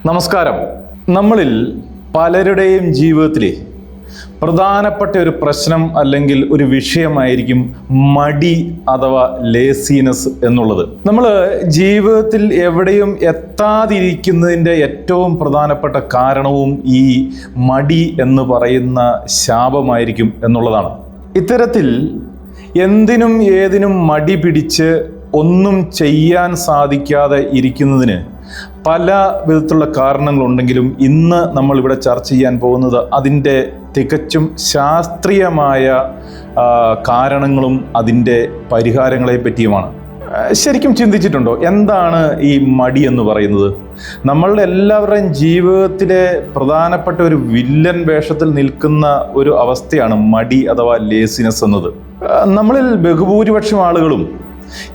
നമസ്കാരം. നമ്മളിൽ പലരുടെയും ജീവിതത്തിലെ പ്രധാനപ്പെട്ട ഒരു പ്രശ്നം അല്ലെങ്കിൽ ഒരു വിഷയമായിരിക്കും മടി അഥവാ ലേസിനെസ് എന്നുള്ളത്. നമ്മൾ ജീവിതത്തിൽ എവിടെയും എത്താതിരിക്കുന്നതിൻ്റെ ഏറ്റവും പ്രധാനപ്പെട്ട കാരണവും ഈ മടി എന്ന് പറയുന്ന ശാപമായിരിക്കും എന്നുള്ളതാണ്. ഇത്തരത്തിൽ എന്തിനും ഏതിനും മടി പിടിച്ച് ഒന്നും ചെയ്യാൻ സാധിക്കാതെ ഇരിക്കുന്നതിന് പല വിധത്തിലുള്ള കാരണങ്ങളുണ്ടെങ്കിലും ഇന്ന് നമ്മളിവിടെ ചർച്ച ചെയ്യാൻ പോകുന്നത് അതിൻ്റെ തികച്ചും ശാസ്ത്രീയമായ കാരണങ്ങളും അതിൻ്റെ പരിഹാരങ്ങളെ പറ്റിയുമാണ്. ശരിക്കും ചിന്തിച്ചിട്ടുണ്ടോ എന്താണ് ഈ മടി എന്ന് പറയുന്നത്? നമ്മളുടെ എല്ലാവരുടെയും ജീവിതത്തിലെ പ്രധാനപ്പെട്ട ഒരു വില്ലൻ വേഷത്തിൽ നിൽക്കുന്ന ഒരു അവസ്ഥയാണ് മടി അഥവാ ലേസിനെസ് എന്നത്. നമ്മളിൽ ബഹുഭൂരിപക്ഷം ആളുകളും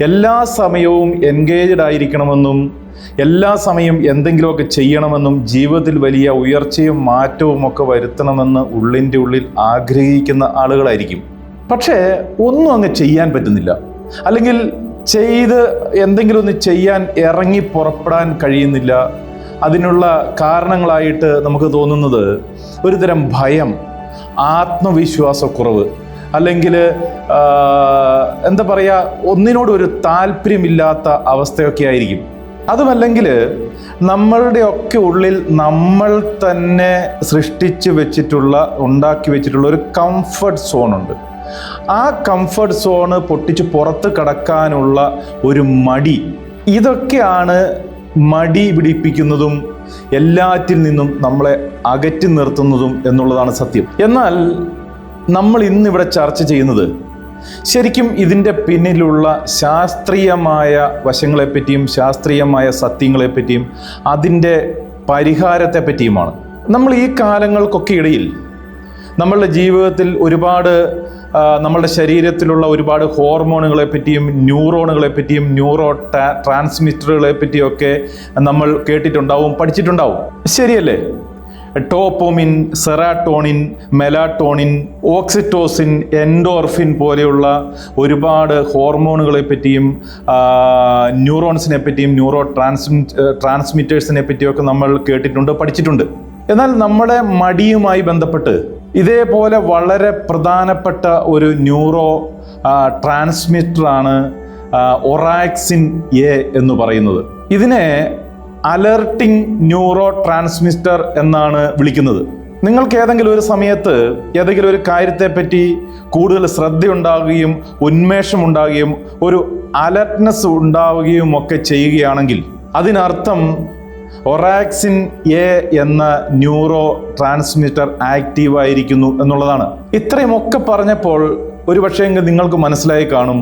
എല്ലാ സമയവും എൻഗേജ്ഡ് ആയിരിക്കണമെന്നും എല്ലാ സമയം എന്തെങ്കിലുമൊക്കെ ചെയ്യണമെന്നും ജീവിതത്തിൽ വലിയ ഉയർച്ചയും മാറ്റവും ഒക്കെ വരുത്തണമെന്ന് ഉള്ളിൻ്റെ ഉള്ളിൽ ആഗ്രഹിക്കുന്ന ആളുകളായിരിക്കും. പക്ഷേ ഒന്നും അങ്ങ് ചെയ്യാൻ പറ്റുന്നില്ല, അല്ലെങ്കിൽ ചെയ്ത് എന്തെങ്കിലും ഒന്ന് ചെയ്യാൻ ഇറങ്ങി പുറപ്പെടാൻ കഴിയുന്നില്ല. അതിനുള്ള കാരണങ്ങളായിട്ട് നമുക്ക് തോന്നുന്നത് ഒരുതരം ഭയം, ആത്മവിശ്വാസക്കുറവ്, അല്ലെങ്കിൽ എന്താ പറയുക, ഒന്നിനോട് ഒരു താല്പര്യമില്ലാത്ത അവസ്ഥയൊക്കെ ആയിരിക്കും. അതുമല്ലെങ്കിൽ നമ്മളുടെയൊക്കെ ഉള്ളിൽ നമ്മൾ തന്നെ സൃഷ്ടിച്ച് വെച്ചിട്ടുള്ള ഉണ്ടാക്കി വെച്ചിട്ടുള്ള ഒരു കംഫർട്ട് സോണുണ്ട്. ആ കംഫർട്ട് സോണ് പൊട്ടിച്ച് പുറത്ത് കടക്കാനുള്ള ഒരു മടി, ഇതൊക്കെയാണ് മടി പിടിപ്പിക്കുന്നതും എല്ലാറ്റിൽ നിന്നും നമ്മളെ അകറ്റി നിർത്തുന്നതും എന്നുള്ളതാണ് സത്യം. എന്നാൽ നമ്മൾ ഇന്നിവിടെ ചർച്ച ചെയ്യുന്നത് ശരിക്കും ഇതിൻ്റെ പിന്നിലുള്ള ശാസ്ത്രീയമായ വശങ്ങളെപ്പറ്റിയും ശാസ്ത്രീയമായ സത്യങ്ങളെപ്പറ്റിയും അതിൻ്റെ പരിഹാരത്തെ പറ്റിയുമാണ്. നമ്മൾ ഈ കാലങ്ങൾക്കൊക്കെ ഇടയിൽ നമ്മളുടെ ജീവിതത്തിൽ ഒരുപാട് നമ്മളുടെ ശരീരത്തിലുള്ള ഒരുപാട് ഹോർമോണുകളെ പറ്റിയും ന്യൂറോണുകളെ പറ്റിയും ന്യൂറോ ട്രാൻസ്മിറ്ററുകളെ പറ്റിയൊക്കെ നമ്മൾ കേട്ടിട്ടുണ്ടാവും, പഠിച്ചിട്ടുണ്ടാവും. ശരിയല്ലേ? ടോപ്പോമിൻ, സെറാട്ടോണിൻ, മെലാട്ടോണിൻ, ഓക്സിറ്റോസിൻ, എൻഡോർഫിൻ പോലെയുള്ള ഒരുപാട് ഹോർമോണുകളെ പറ്റിയും ന്യൂറോൺസിനെ പറ്റിയും ന്യൂറോ ട്രാൻസ്മിറ്റേഴ്സിനെ പറ്റിയൊക്കെ നമ്മൾ കേട്ടിട്ടുണ്ട്, പഠിച്ചിട്ടുണ്ട്. എന്നാൽ നമ്മുടെ മടിയുമായി ബന്ധപ്പെട്ട് ഇതേപോലെ വളരെ പ്രധാനപ്പെട്ട ഒരു ന്യൂറോ ട്രാൻസ്മിറ്ററാണ് ഒറാക്സിൻ എ എന്ന് പറയുന്നത്. ഇതിനെ അലർട്ടിംഗ് ന്യൂറോ ട്രാൻസ്മിറ്റർ എന്നാണ് വിളിക്കുന്നത്. നിങ്ങൾക്ക് ഏതെങ്കിലും ഒരു സമയത്ത് ഏതെങ്കിലും ഒരു കാര്യത്തെപ്പറ്റി കൂടുതൽ ശ്രദ്ധയുണ്ടാവുകയും ഉന്മേഷം ഉണ്ടാവുകയും ഒരു അലർട്ട്നെസ് ഉണ്ടാവുകയും ഒക്കെ ചെയ്യുകയാണെങ്കിൽ അതിനർത്ഥം ഒറാക്സിൻ എ എന്ന ന്യൂറോ ട്രാൻസ്മിറ്റർ ആക്റ്റീവ് ആയിരിക്കുന്നു എന്നുള്ളതാണ്. ഇത്രയുമൊക്കെ പറഞ്ഞപ്പോൾ ഒരു പക്ഷേ നിങ്ങൾക്ക് മനസ്സിലായി കാണും,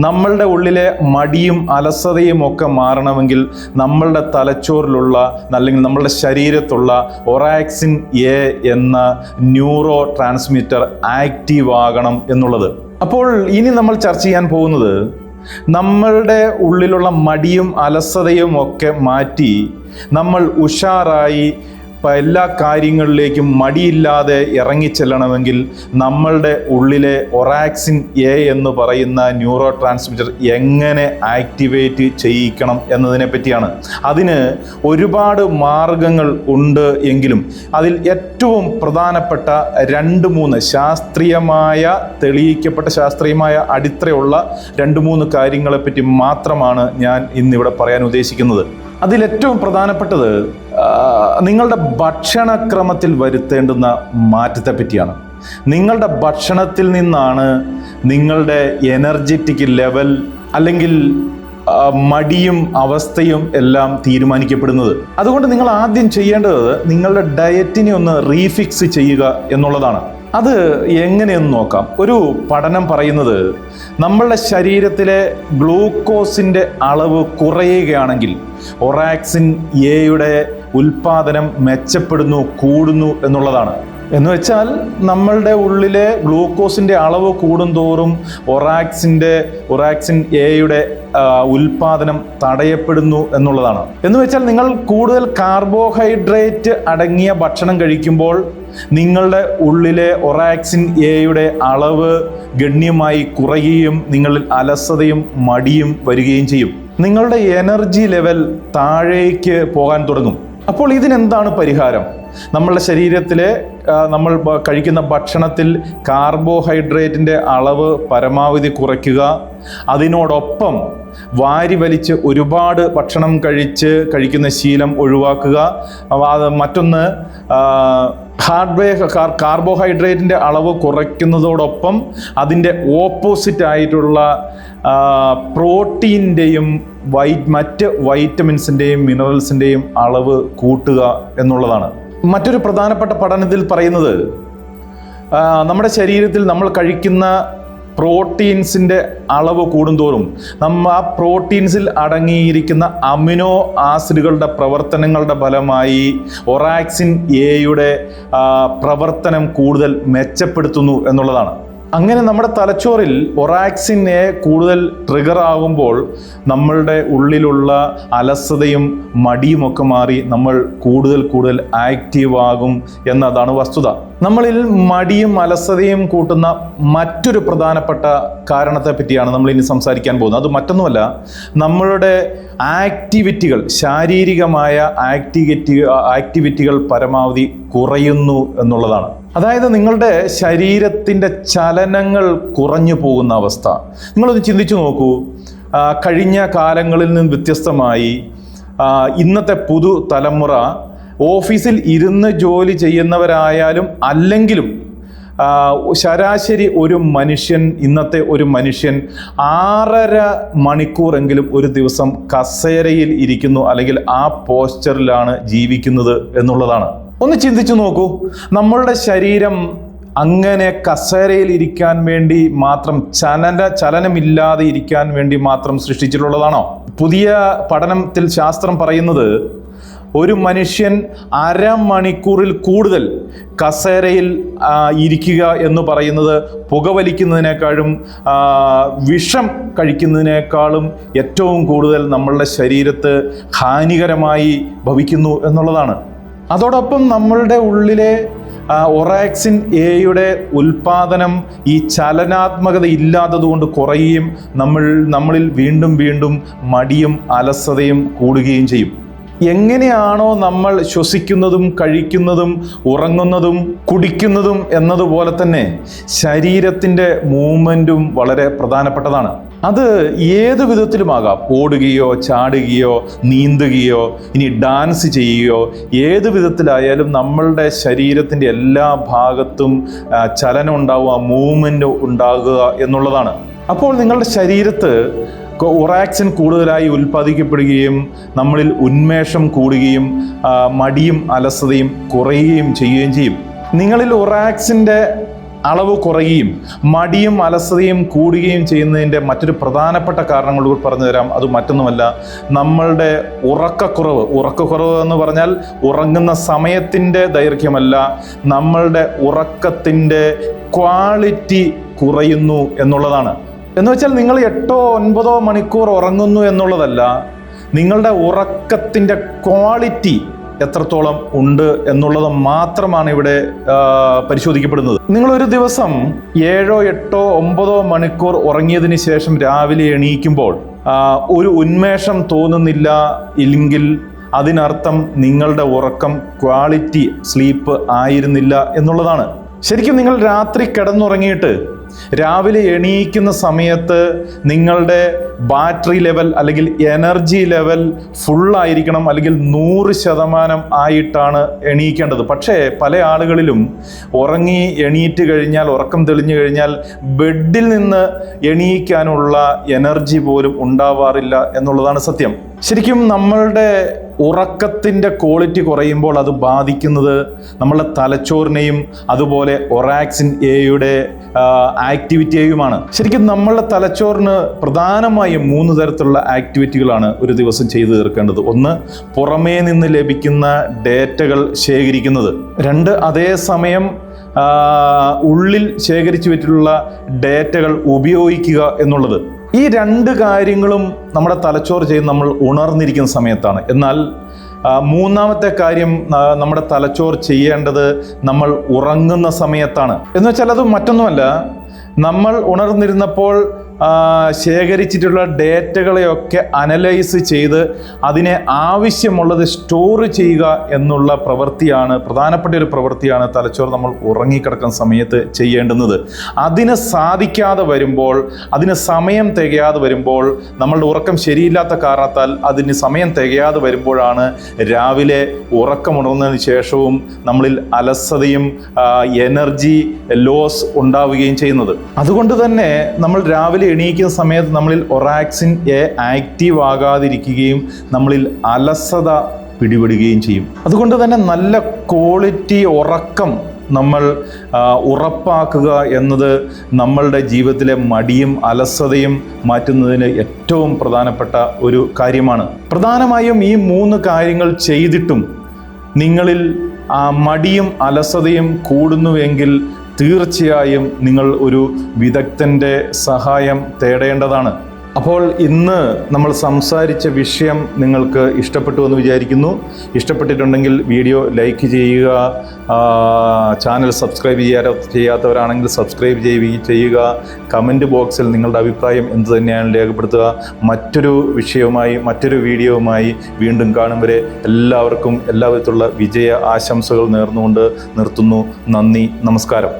നമ്മളുടെ ഉള്ളിലെ മടിയും അലസതയും ഒക്കെ മാറണമെങ്കിൽ നമ്മളുടെ തലച്ചോറിലുള്ള അല്ലെങ്കിൽ നമ്മളുടെ ശരീരത്തുള്ള ഒറാക്സിൻ എ എന്ന ന്യൂറോ ട്രാൻസ്മിറ്റർ ആക്റ്റീവ് ആകണം എന്നുള്ളത്. അപ്പോൾ ഇനി നമ്മൾ ചർച്ച ചെയ്യാൻ പോകുന്നത് നമ്മളുടെ ഉള്ളിലുള്ള മടിയും അലസതയും ഒക്കെ മാറ്റി നമ്മൾ ഉഷാറായി എല്ലാ കാര്യങ്ങളിലേക്കും മടിയില്ലാതെ ഇറങ്ങിച്ചെല്ലണമെങ്കിൽ നമ്മളുടെ ഉള്ളിലെ ഒറാക്സിൻ എ എന്ന് പറയുന്ന ന്യൂറോ ട്രാൻസ്മിറ്റർ എങ്ങനെ ആക്ടിവേറ്റ് ചെയ്യിക്കണം എന്നതിനെ പറ്റിയാണ്. അതിന് ഒരുപാട് മാർഗങ്ങൾ ഉണ്ട് എങ്കിലും അതിൽ ഏറ്റവും പ്രധാനപ്പെട്ട 2-3 തെളിയിക്കപ്പെട്ട ശാസ്ത്രീയമായ അടിത്തറയുള്ള 2-3 കാര്യങ്ങളെപ്പറ്റി മാത്രമാണ് ഞാൻ ഇന്നിവിടെ പറയാൻ ഉദ്ദേശിക്കുന്നത്. അതിലേറ്റവും പ്രധാനപ്പെട്ടത് നിങ്ങളുടെ ഭക്ഷണക്രമത്തിൽ വരുത്തേണ്ടുന്ന മാറ്റത്തെ പറ്റിയാണ്. നിങ്ങളുടെ ഭക്ഷണത്തിൽ നിന്നാണ് നിങ്ങളുടെ എനർജറ്റിക് ലെവൽ അല്ലെങ്കിൽ മടിയും അവസ്ഥയും എല്ലാം തീരുമാനിക്കപ്പെടുന്നത്. അതുകൊണ്ട് നിങ്ങൾ ആദ്യം ചെയ്യേണ്ടത് നിങ്ങളുടെ ഡയറ്റിനെ ഒന്ന് റീഫിക്സ് ചെയ്യുക എന്നുള്ളതാണ്. അത് എങ്ങനെയെന്ന് നോക്കാം. ഒരു പഠനം പറയുന്നത് നമ്മളുടെ ശരീരത്തിലെ ഗ്ലൂക്കോസിൻ്റെ അളവ് കുറയുകയാണെങ്കിൽ ഒറാക്സിൻ എയുടെ ഉൽപാദനം മെച്ചപ്പെടുന്നു, കൂടുന്നു എന്നുള്ളതാണ്. എന്ന് വെച്ചാൽ നമ്മളുടെ ഉള്ളിലെ ഗ്ലൂക്കോസിൻ്റെ അളവ് കൂടുന്തോറും ഒറാക്സിൻ എയുടെ ഉൽപാദനം തടയപ്പെടുന്നു എന്നുള്ളതാണ്. എന്ന് വെച്ചാൽ നിങ്ങൾ കൂടുതൽ കാർബോഹൈഡ്രേറ്റ് അടങ്ങിയ ഭക്ഷണം കഴിക്കുമ്പോൾ നിങ്ങളുടെ ഉള്ളിലെ ഒറാക്സിൻ എയുടെ അളവ് ഗണ്യമായി കുറയുകയും നിങ്ങളിൽ അലസതയും മടിയും വരികയും ചെയ്യും. നിങ്ങളുടെ എനർജി ലെവൽ താഴേക്ക് പോകാൻ തുടങ്ങും. അപ്പോൾ ഇതിനെന്താണ് പരിഹാരം? നമ്മളുടെ ശരീരത്തിലെ നമ്മൾ കഴിക്കുന്ന ഭക്ഷണത്തിൽ കാർബോഹൈഡ്രേറ്റിൻ്റെ അളവ് പരമാവധി കുറയ്ക്കുക. അതിനോടൊപ്പം വാരി വലിച്ച് ഒരുപാട് ഭക്ഷണം കഴിക്കുന്ന ശീലം ഒഴിവാക്കുക. മറ്റൊന്ന് കാർബോഹൈഡ്രേറ്റിൻ്റെ അളവ് കുറയ്ക്കുന്നതോടൊപ്പം അതിൻ്റെ ഓപ്പോസിറ്റ് ആയിട്ടുള്ള പ്രോട്ടീൻ്റെയും മറ്റ് വൈറ്റമിൻസിൻ്റെയും മിനറൽസിൻ്റെയും അളവ് കൂട്ടുക എന്നുള്ളതാണ്. മറ്റൊരു പ്രധാനപ്പെട്ട പഠനത്തിൽ പറയുന്നത് നമ്മുടെ ശരീരത്തിൽ നമ്മൾ കഴിക്കുന്ന പ്രോട്ടീൻസിൻ്റെ അളവ് കൂടുന്തോറും ആ പ്രോട്ടീൻസിൽ അടങ്ങിയിരിക്കുന്ന അമിനോ ആസിഡുകളുടെ പ്രവർത്തനങ്ങളുടെ ഫലമായി ഒറാക്സിൻ എയുടെ പ്രവർത്തനം കൂടുതൽ മെച്ചപ്പെടുത്തുന്നു എന്നുള്ളതാണ്. അങ്ങനെ നമ്മുടെ തലച്ചോറിൽ ഒറാക്സിൻ എ കൂടുതൽ ട്രിഗർ ആകുമ്പോൾ നമ്മളുടെ ഉള്ളിലുള്ള അലസതയും മടിയുമൊക്കെ മാറി നമ്മൾ കൂടുതൽ ആക്റ്റീവ് ആകും എന്നതാണ് വസ്തുത. നമ്മളിൽ മടിയും അലസതയും കൂട്ടുന്ന മറ്റൊരു പ്രധാനപ്പെട്ട കാരണത്തെ പറ്റിയാണ് നമ്മൾ ഇനി സംസാരിക്കാൻ പോകുന്നത്. അത് മറ്റൊന്നുമല്ല, നമ്മളുടെ ആക്ടിവിറ്റികൾ, ശാരീരികമായ ആക്ടിവിറ്റികൾ പരമാവധി കുറയുന്നു എന്നുള്ളതാണ്. അതായത് നിങ്ങളുടെ ശരീരത്തിൻ്റെ ചലനങ്ങൾ കുറഞ്ഞു പോകുന്ന അവസ്ഥ. നിങ്ങളൊന്ന് ചിന്തിച്ചു നോക്കൂ. കഴിഞ്ഞ കാലങ്ങളിൽ നിന്ന് വ്യത്യസ്തമായി ഇന്നത്തെ പുതുതലമുറ ഓഫീസിൽ ഇരുന്ന് ജോലി ചെയ്യുന്നവരായാലും അല്ലെങ്കിലും ശരാശരി ഇന്നത്തെ ഒരു മനുഷ്യൻ 6.5 മണിക്കൂറെങ്കിലും ഒരു ദിവസം കസേരയിൽ ഇരിക്കുന്നു, അല്ലെങ്കിൽ ആ പോസ്ചറിലാണ് ജീവിക്കുന്നത് എന്നുള്ളതാണ്. ഒന്ന് ചിന്തിച്ചു നോക്കൂ. നമ്മളുടെ ശരീരം അങ്ങനെ കസേരയിൽ ഇരിക്കാൻ വേണ്ടി മാത്രം, ചലനമില്ലാതെ ഇരിക്കാൻ വേണ്ടി മാത്രം സൃഷ്ടിച്ചിട്ടുള്ളതാണോ? പുതിയ പഠനത്തിൽ ശാസ്ത്രം പറയുന്നത് ഒരു മനുഷ്യൻ 1/2 മണിക്കൂറിൽ കൂടുതൽ കസേരയിൽ ഇരിക്കുക എന്ന് പറയുന്നത് പുകവലിക്കുന്നതിനേക്കാളും വിഷം കഴിക്കുന്നതിനേക്കാളും ഏറ്റവും കൂടുതൽ നമ്മളുടെ ശരീരത്ത് ഹാനികരമായി ഭവിക്കുന്നു എന്നുള്ളതാണ്. അതോടൊപ്പം നമ്മളുടെ ഉള്ളിലെ ഒറാക്സിൻ എയുടെ ഉൽപാദനം ഈ ചലനാത്മകത ഇല്ലാത്തതുകൊണ്ട് കുറയുകയും നമ്മളിൽ വീണ്ടും മടിയും അലസതയും കൂടുകയും ചെയ്യും. എങ്ങനെയാണോ നമ്മൾ ശ്വസിക്കുന്നതും കഴിക്കുന്നതും ഉറങ്ങുന്നതും കുടിക്കുന്നതും എന്നതുപോലെ തന്നെ ശരീരത്തിൻ്റെ മൂവ്മെൻറ്റും വളരെ പ്രധാനപ്പെട്ടതാണ്. അത് ഏത് വിധത്തിലുമാകാം. ഓടുകയോ ചാടുകയോ നീന്തുകയോ ഇനി ഡാൻസ് ചെയ്യുകയോ ഏത് വിധത്തിലായാലും നമ്മളുടെ ശരീരത്തിൻ്റെ എല്ലാ ഭാഗത്തും ചലനം ഉണ്ടാവുക, മൂവ്മെൻറ്റ് ഉണ്ടാകുക എന്നുള്ളതാണ്. അപ്പോൾ നിങ്ങളുടെ ശരീരത്ത് ഒറാക്സിൻ കൂടുതലായി ഉൽപ്പാദിക്കപ്പെടുകയും നമ്മളിൽ ഉന്മേഷം കൂടുകയും മടിയും അലസതയും കുറയുകയും ചെയ്യുകയും ചെയ്യും. നിങ്ങളിൽ ഒറാക്സിൻ്റെ അളവ് കുറയുകയും മടിയും അലസതയും കൂടുകയും ചെയ്യുന്നതിൻ്റെ മറ്റൊരു പ്രധാനപ്പെട്ട കാരണങ്ങൾ കൂടി പറഞ്ഞു തരാം. അത് മറ്റൊന്നുമല്ല, നമ്മളുടെ ഉറക്കക്കുറവ് എന്ന് പറഞ്ഞാൽ ഉറങ്ങുന്ന സമയത്തിൻ്റെ ദൈർഘ്യമല്ല, നമ്മളുടെ ഉറക്കത്തിൻ്റെ ക്വാളിറ്റി കുറയുന്നു എന്നുള്ളതാണ്. എന്ന് വെച്ചാൽ നിങ്ങൾ 8-9 മണിക്കൂർ ഉറങ്ങുന്നു എന്നുള്ളതല്ല, നിങ്ങളുടെ ഉറക്കത്തിൻ്റെ ക്വാളിറ്റി എത്രത്തോളം ഉണ്ട് എന്നുള്ളത് മാത്രമാണ് ഇവിടെ പരിശോധിക്കപ്പെടുന്നത്. നിങ്ങളൊരു ദിവസം 7, 8, 9 മണിക്കൂർ ഉറങ്ങിയതിന് ശേഷം രാവിലെ എണീക്കുമ്പോൾ ഒരു ഉന്മേഷം തോന്നുന്നില്ല എങ്കിൽ അതിനർത്ഥം നിങ്ങളുടെ ഉറക്കം ക്വാളിറ്റി സ്ലീപ്പ് ആയിരുന്നില്ല എന്നുള്ളതാണ്. ശരിക്കും നിങ്ങൾ രാത്രി കിടന്നുറങ്ങിയിട്ട് രാവിലെ എണീക്കുന്ന സമയത്ത് നിങ്ങളുടെ ബാറ്ററി ലെവൽ അല്ലെങ്കിൽ എനർജി ലെവൽ ഫുള്ളായിരിക്കണം, അല്ലെങ്കിൽ 100% ആയിട്ടാണ് എണീക്കേണ്ടത്. പക്ഷേ പല ആളുകളിലും ഉറങ്ങി എണീറ്റ് കഴിഞ്ഞാൽ, ഉറക്കം തെളിഞ്ഞു കഴിഞ്ഞാൽ ബെഡിൽ നിന്ന് എണീക്കാനുള്ള എനർജി പോലും ഉണ്ടാവാറില്ല എന്നുള്ളതാണ് സത്യം. ശരിക്കും നമ്മളുടെ ഉറക്കത്തിൻ്റെ ക്വാളിറ്റി കുറയുമ്പോൾ അത് ബാധിക്കുന്നത് നമ്മളുടെ തലച്ചോറിനെയും അതുപോലെ ഒറാക്സിൻ എയുടെ ആക്ടിവിറ്റിയെയുമാണ്. ശരിക്കും നമ്മളുടെ തലച്ചോറിന് പ്രധാനമായും 3 തരത്തിലുള്ള ആക്ടിവിറ്റികളാണ് ഒരു ദിവസം ചെയ്തു തീർക്കേണ്ടത്. 1, പുറമേ നിന്ന് ലഭിക്കുന്ന ഡേറ്റകൾ ശേഖരിക്കുന്നത്. 2, അതേസമയം ഉള്ളിൽ ശേഖരിച്ചു വെച്ചിട്ടുള്ള ഡേറ്റകൾ ഉപയോഗിക്കുക എന്നുള്ളത്. ഈ 2 കാര്യങ്ങളും നമ്മുടെ തലച്ചോറ് ചെയ്യുന്ന നമ്മൾ ഉണർന്നിരിക്കുന്ന സമയത്താണ്. എന്നാൽ 3ാമത്തെ കാര്യം നമ്മുടെ തലച്ചോറ് ചെയ്യേണ്ടത് നമ്മൾ ഉറങ്ങുന്ന സമയത്താണ്. എന്ന് വെച്ചാൽ അത് മറ്റൊന്നുമല്ല, നമ്മൾ ഉണർന്നിരുന്നപ്പോൾ ശേഖരിച്ചിട്ടുള്ള ഡേറ്റകളെയൊക്കെ അനലൈസ് ചെയ്ത് അതിനെ ആവശ്യമുള്ളത് സ്റ്റോർ ചെയ്യുക എന്നുള്ള പ്രവൃത്തിയാണ്, പ്രധാനപ്പെട്ട ഒരു പ്രവൃത്തിയാണ് തലച്ചോറ് നമ്മൾ ഉറങ്ങിക്കിടക്കുന്ന സമയത്ത് ചെയ്യേണ്ടുന്നത്. അതിന് സാധിക്കാതെ വരുമ്പോൾ, അതിന് സമയം തികയാതെ വരുമ്പോൾ, നമ്മളുടെ ഉറക്കം ശരിയില്ലാത്ത കാരണത്താൽ അതിന് സമയം തികയാതെ വരുമ്പോഴാണ് രാവിലെ ഉറക്കമുണർന്നതിന് ശേഷവും നമ്മളിൽ അലസതയും എനർജി ലോസ് ഉണ്ടാവുകയും ചെയ്യുന്നത്. അതുകൊണ്ട് തന്നെ നമ്മൾ രാവിലെ എണീക്കുന്ന സമയത്ത് നമ്മളിൽ ഒറാക്സിൻ എ ആക്റ്റീവ് ആകാതിരിക്കുകയും നമ്മളിൽ അലസത പിടിപെടുകയും ചെയ്യും. അതുകൊണ്ട് തന്നെ നല്ല ക്വാളിറ്റി ഉറക്കം നമ്മൾ ഉറപ്പാക്കുക എന്നത് നമ്മളുടെ ജീവിതത്തിലെ മടിയും അലസതയും മാറ്റുന്നതിന് ഏറ്റവും പ്രധാനപ്പെട്ട ഒരു കാര്യമാണ്. പ്രധാനമായും ഈ 3 കാര്യങ്ങൾ ചെയ്തിട്ടും നിങ്ങളിൽ മടിയും അലസതയും കൂടുന്നുവെങ്കിൽ തീർച്ചയായും നിങ്ങൾ ഒരു വിദഗ്ധൻ്റെ സഹായം തേടേണ്ടതാണ്. അപ്പോൾ ഇന്ന് നമ്മൾ സംസാരിച്ച വിഷയം നിങ്ങൾക്ക് ഇഷ്ടപ്പെട്ടു എന്ന് വിചാരിക്കുന്നു. ഇഷ്ടപ്പെട്ടിട്ടുണ്ടെങ്കിൽ വീഡിയോ ലൈക്ക് ചെയ്യുക, ചാനൽ സബ്സ്ക്രൈബ് ചെയ്യാത്തവരാണെങ്കിൽ സബ്സ്ക്രൈബ് ചെയ്യുക. കമൻറ്റ് ബോക്സിൽ നിങ്ങളുടെ അഭിപ്രായം എന്ത് തന്നെയാണ് രേഖപ്പെടുത്തുക. മറ്റൊരു വിഷയവുമായി മറ്റൊരു വീഡിയോവുമായി വീണ്ടും കാണും വരെ എല്ലാവർക്കും എല്ലാവിധത്തിലുള്ള വിജയ ആശംസകൾ നേർന്നുകൊണ്ട് നിർത്തുന്നു. നന്ദി, നമസ്കാരം.